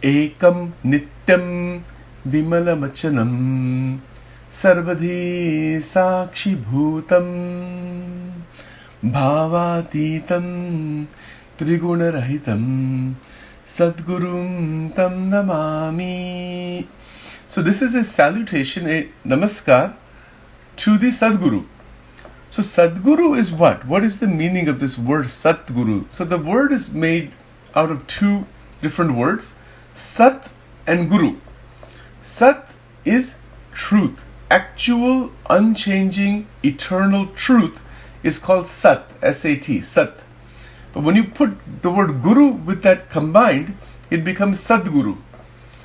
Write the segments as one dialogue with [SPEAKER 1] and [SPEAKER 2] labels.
[SPEAKER 1] Ekam Nityam Vimalamachanam Sarvadhi Sakshi Bhutam Bhavatitam Trigunarahitam Sadgurum Tam Namami. So this is a salutation, a namaskar to the Sadguru. So Sadguru is what? What is the meaning of this word Satguru? So the word is made out of two different words, Sat and Guru. Sat is truth. Actual, unchanging, eternal truth is called Sat, S-A-T, Sat. But when you put the word Guru with that combined, it becomes Sadguru.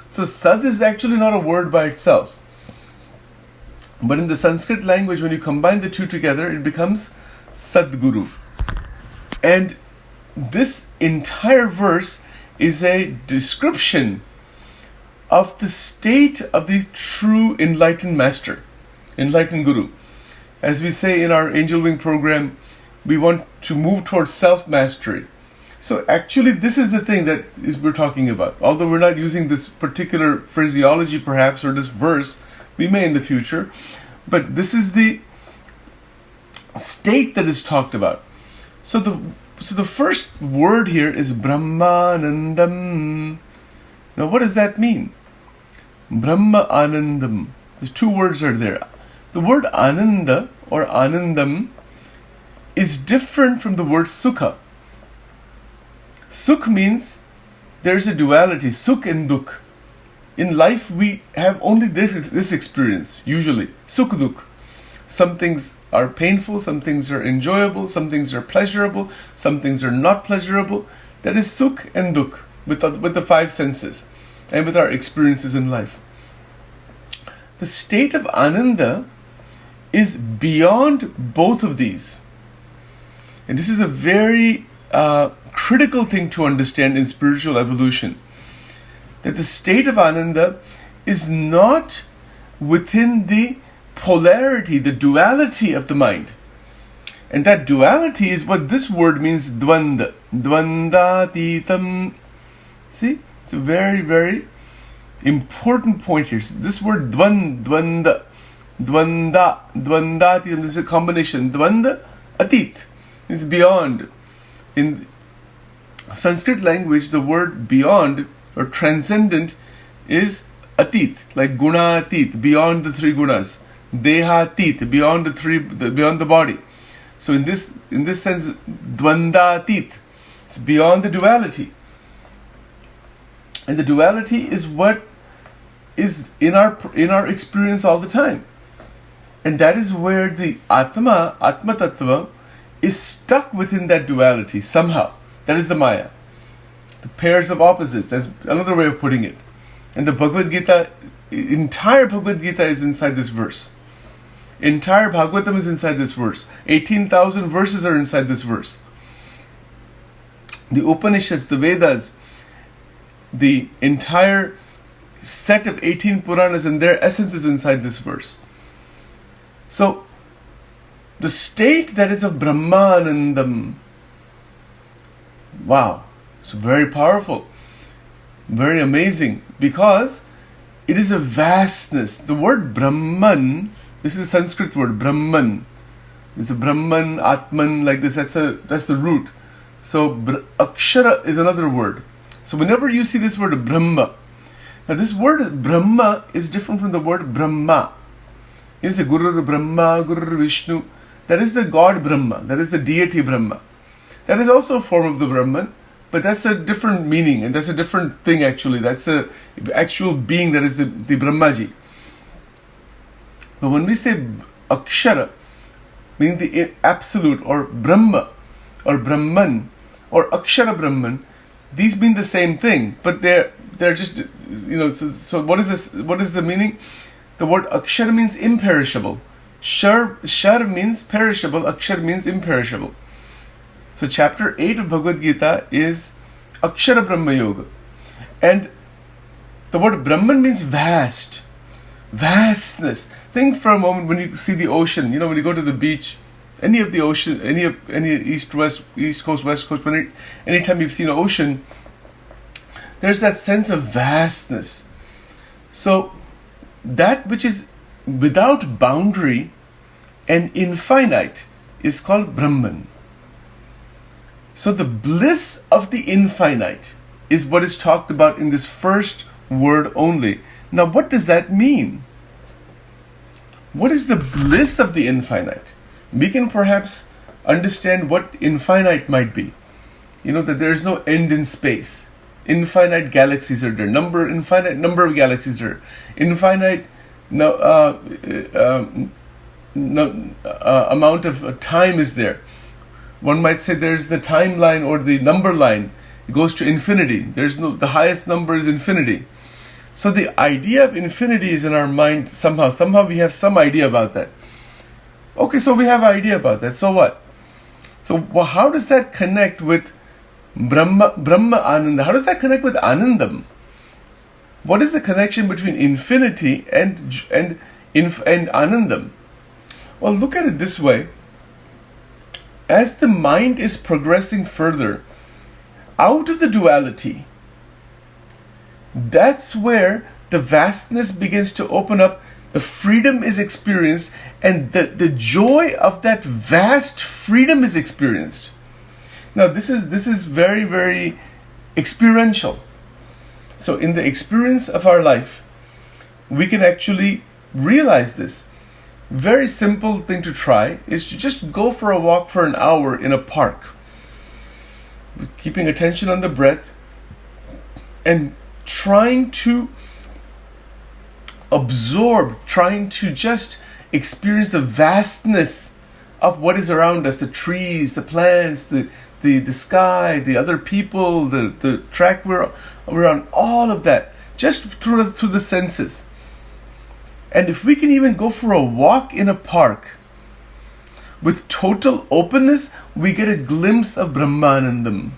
[SPEAKER 1] So Sat is actually not a word by itself. But in the Sanskrit language, when you combine the two together, it becomes Sadguru. And this entire verse is a description of the state of the true enlightened master, enlightened guru. As we say in our Angel Wing program, we want to move towards self-mastery. So actually, this is the thing that we're talking about. Although we're not using this particular phraseology perhaps, or this verse, we may in the future, but this is the state that is talked about. So the first word here is Brahmanandam. Now what does that mean? Brahma Anandam. The two words are there. The word Ananda or Anandam is different from the word Sukha. Sukh means there's a duality, Sukh and Dukh. In life, we have only this experience, usually. Sukh Dukh. Some things are painful, some things are enjoyable, some things are pleasurable, some things are not pleasurable. That is Sukh and Dukh with the five senses and with our experiences in life. The state of Ananda is beyond both of these. And this is a very critical thing to understand in spiritual evolution. That the state of Ananda is not within the polarity, the duality of the mind. And that duality is what this word means, dvanda. Dvandatitam. See? It's a very, very important point here. This word dvandatitam is a combination. Dvanda, atit. It's beyond. In Sanskrit language, the word beyond or transcendent is atit, like guna atit, beyond the three gunas. Deha atit, beyond beyond the body. So in this sense, dvanda atit, it's beyond the duality. And the duality is what is in our experience all the time. And that is where the Atma Tattva, is stuck within that duality somehow. That is the Maya. The pairs of opposites, as another way of putting it. And the Bhagavad Gita, entire Bhagavad Gita is inside this verse. Entire Bhagavatam is inside this verse. 18,000 verses are inside this verse. The Upanishads, the Vedas, the entire set of 18 Puranas and their essence is inside this verse. So, the state that is of Brahmanandam, wow, it's very powerful, very amazing, because it is a vastness. The word Brahman, this is a Sanskrit word, Brahman. It's a Brahman, Atman, like this, that's the root. So, Akshara is another word. So whenever you see this word Brahma, now this word Brahma is different from the word Brahma. It's the Guru Brahma, Guru Vishnu. That is the God Brahma. That is the deity Brahma. That is also a form of the Brahman, but that's a different meaning, and that's a different thing actually. That's a actual being that is the Brahmaji. But when we say Akshara, meaning the absolute, or Brahma, or Brahman, or Akshara Brahman, these mean the same thing, but they're just, so what is this? What is the meaning? The word Akshara means imperishable. Shar means perishable, Akshar means imperishable. So chapter 8 of Bhagavad Gita is Akshara Brahma Yoga. And the word Brahman means vast, vastness. Think for a moment when you see the ocean, when you go to the beach, any of the ocean, any east, west, east coast, west coast, anytime you've seen an ocean, there's that sense of vastness. So that which is without boundary and infinite is called Brahman. So the bliss of the infinite is what is talked about in this first word only. Now, what does that mean? What is the bliss of the infinite? We can perhaps understand what infinite might be. That there is no end in space. Infinite galaxies are there. Infinite number of galaxies are there. Infinite amount of time is there. One might say there's the timeline or the number line. It goes to infinity. The highest number is infinity. So the idea of infinity is in our mind somehow. Somehow we have some idea about that. Okay, so we have an idea about that. So what? So how does that connect with Brahma Ananda? How does that connect with Anandam? What is the connection between infinity and Anandam? Well, look at it this way. As the mind is progressing further out of the duality, that's where the vastness begins to open up, the freedom is experienced, and the joy of that vast freedom is experienced. Now this is very, very experiential. So in the experience of our life, we can actually realize this. Very simple thing to try is to just go for a walk for an hour in a park, keeping attention on the breath and trying to absorb, trying to just experience the vastness of what is around us, the trees, the plants, the sky, the other people, the track we're on, all of that, just through the senses. And if we can even go for a walk in a park with total openness, we get a glimpse of Brahmanandam.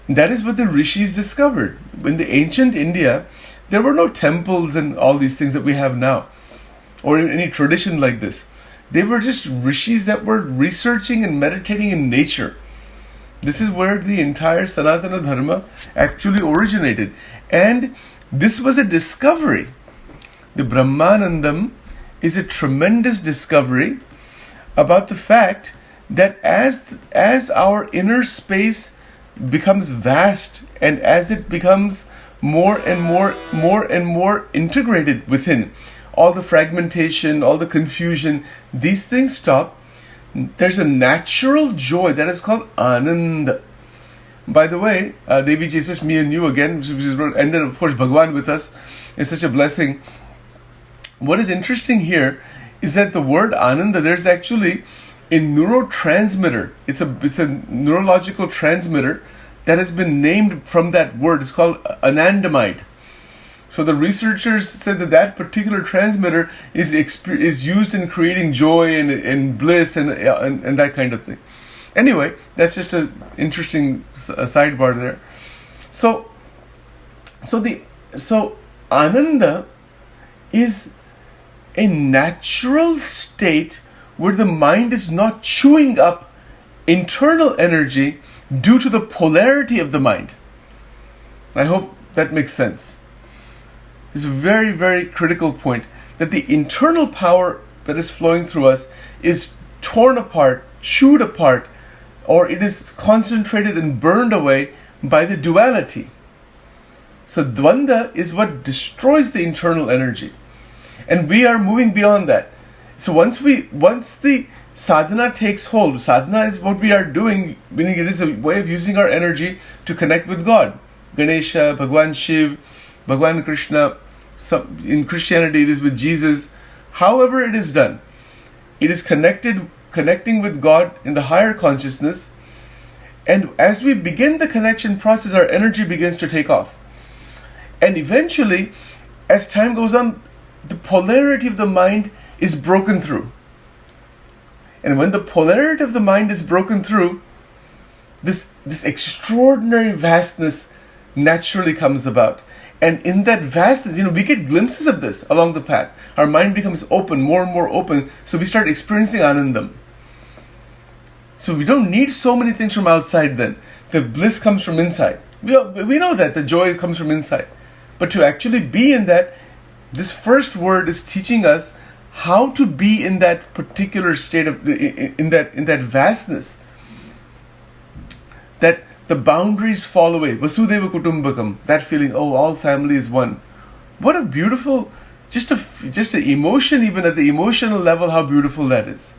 [SPEAKER 1] That is what the rishis discovered. In the ancient India, there were no temples and all these things that we have now, or in any tradition like this. They were just rishis that were researching and meditating in nature. This is where the entire Sanatana Dharma actually originated. And this was a discovery. The Brahmanandam is a tremendous discovery about the fact that as our inner space becomes vast and as it becomes more and more integrated within, all the fragmentation, all the confusion, these things stop. There's a natural joy that is called Ananda. By the way, Devi Jesus, me and you again, and then of course Bhagavan with us is such a blessing. What is interesting here is that the word Ananda, there's actually a neurotransmitter. It's a neurological transmitter that has been named from that word. It's called anandamide. So the researchers said that particular transmitter is used in creating joy and bliss and that kind of thing. Anyway, that's just an interesting sidebar there. So Ananda is a natural state where the mind is not chewing up internal energy due to the polarity of the mind. I hope that makes sense. It's a very, very critical point that the internal power that is flowing through us is torn apart, chewed apart, or it is concentrated and burned away by the duality. So Dvanda is what destroys the internal energy. And we are moving beyond that. So once the sadhana takes hold, sadhana is what we are doing, meaning it is a way of using our energy to connect with God. Ganesha, Bhagavan Shiv, Bhagavan Krishna, in Christianity it is with Jesus. However it is done, it is connecting with God in the higher consciousness. And as we begin the connection process, our energy begins to take off. And eventually, as time goes on, the polarity of the mind is broken through. And when the polarity of the mind is broken through, this extraordinary vastness naturally comes about. And in that vastness, we get glimpses of this along the path. Our mind becomes open, more and more open, so we start experiencing Anandam. So we don't need so many things from outside then. The bliss comes from inside. We know that the joy comes from inside. But to actually be in that, this first word is teaching us how to be in that particular state of in that vastness. That the boundaries fall away. Vasudeva Kutumbakam. That feeling, oh, all family is one. What a beautiful, just an emotion, even at the emotional level, how beautiful that is.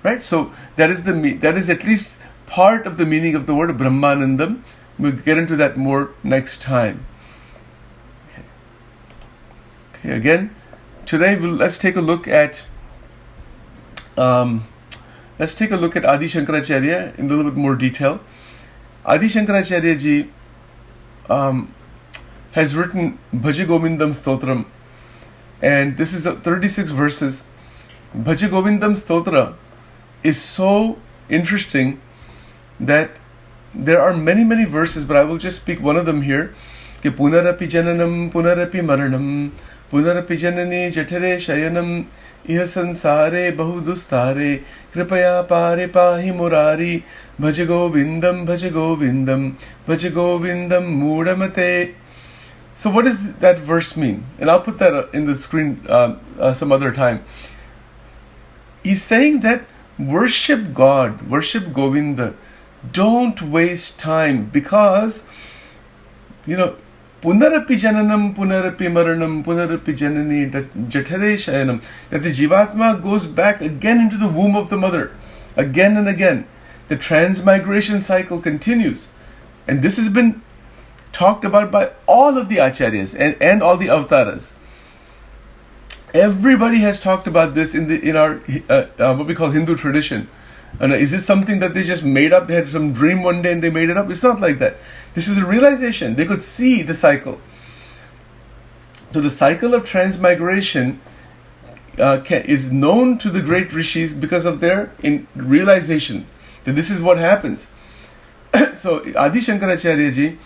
[SPEAKER 1] Right? So that is at least part of the meaning of the word Brahmanandam. We'll get into that more next time. Okay, again, today let's take a look at Adi Shankaracharya in a little bit more detail. Adi Shankaracharya ji has written Bhaja Govindam Stotram, and this is 36 verses. Bhaja Govindam Stotra is so interesting that there are many verses, but I will just speak one of them here. Ki punarapi jananam punarapi maranam punarapi janani jathare shayanam iha sansare bahudustare kripaya pare pahi murari bhaja govindam bhaja govindam bhaja govindam mudamate. So what does that verse mean? And I'll put that in the screen some other time. He's saying that worship God, worship Govinda. Don't waste time, because punarapi jananam punarapi maranam punarapi janani jathare shayanam, that the Jivatma goes back again into the womb of the mother, again and again. The transmigration cycle continues, and this has been talked about by all of the acharyas and all the avtaras. Everybody has talked about this in our what we call Hindu tradition. And is this something that they just made up? They had some dream one day and they made it up? It's not like that. This is a realization. They could see the cycle. So the cycle of transmigration is known to the great rishis because of their realization that this is what happens. So Adi Shankaracharya ji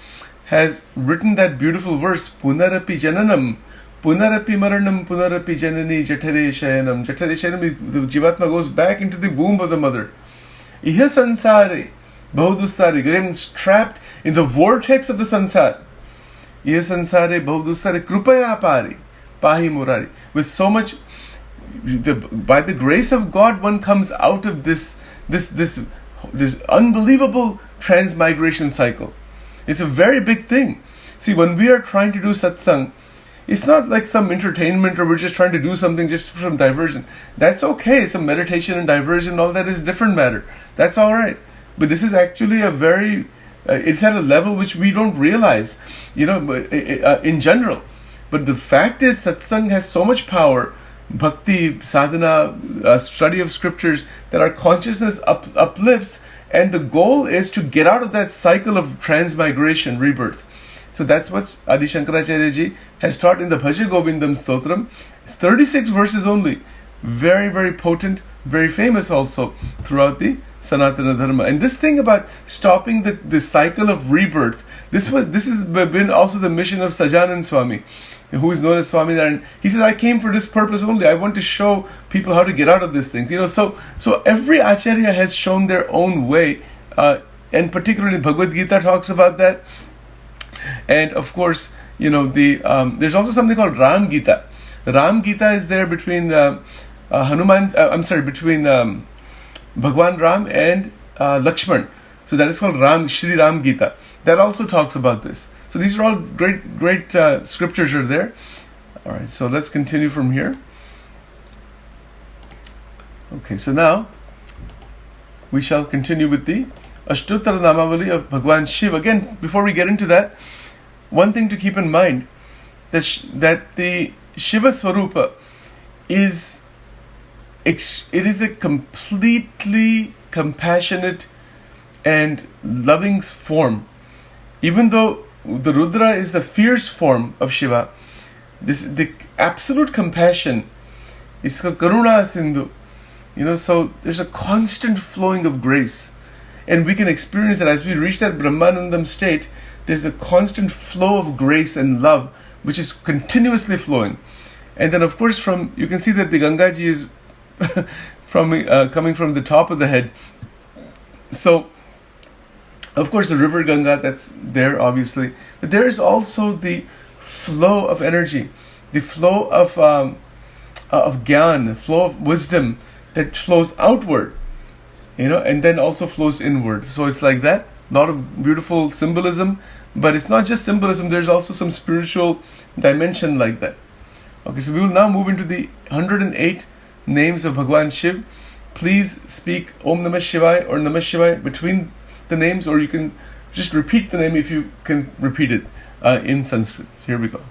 [SPEAKER 1] has written that beautiful verse, Punarapi Jananam, Punarapi Maranam, Punarapi Janani, Jathare Shayanam. Jathare Shayanam, the Jivatma goes back into the womb of the mother. Iha Sansare, Bahudustare, again trapped in the vortex of the Sansar. Iha Sansare, Bahudustare, Krupaya Pari, Pahi Murari. With so much, by the grace of God, one comes out of this unbelievable transmigration cycle. It's a very big thing. See, when we are trying to do satsang, it's not like some entertainment or we're just trying to do something just for some diversion. That's okay. Some meditation and diversion, all that is different matter. That's all right. But this is actually it's at a level which we don't realize, in general. But the fact is, satsang has so much power, bhakti, sadhana, study of scriptures, that our consciousness uplifts, and the goal is to get out of that cycle of transmigration, rebirth. So that's what Adi Shankaracharya ji has taught in the Bhaja Govindam Stotram. It's 36 verses only. Very, very potent, very famous also throughout the Sanatana Dharma. And this thing about stopping the cycle of rebirth, this has been also the mission of Sajanand Swami, who is known as Swaminarayan. He says, I came for this purpose only. I want to show people how to get out of these things. So every Acharya has shown their own way, and particularly Bhagavad Gita talks about that. And of course, there's also something called Ram Gita. Ram Gita is there between between Bhagwan Ram and Lakshman. So that is called Shri Ram Gita. That also talks about this. So these are all great scriptures are there. All right, so let's continue from here. Okay, so now we shall continue with the Ashtottara Namavali of Bhagwan Shiv. Again, before we get into that, one thing to keep in mind, that the Shiva Swarupa is a completely compassionate and loving form. Even though the Rudra is the fierce form of Shiva, the absolute compassion is Karuna Sindhu. So there's a constant flowing of grace. And we can experience that as we reach that Brahmanandam state. There's a constant flow of grace and love, which is continuously flowing. And then, of course, you can see that the Gangaji is coming from the top of the head. So Of course, the river Ganga, that's there obviously, but there is also the flow of energy, the flow of gyan, flow of wisdom that flows outward, and then also flows inward. So it's like that. A lot of beautiful symbolism, but it's not just symbolism. There's also some spiritual dimension like that. Okay, so we will now move into the 108 names of Bhagavan Shiv. Please speak Om Namah Shivaya or Namah Shivaya between the names, or you can just repeat the name if you can repeat it in Sanskrit. Here we go.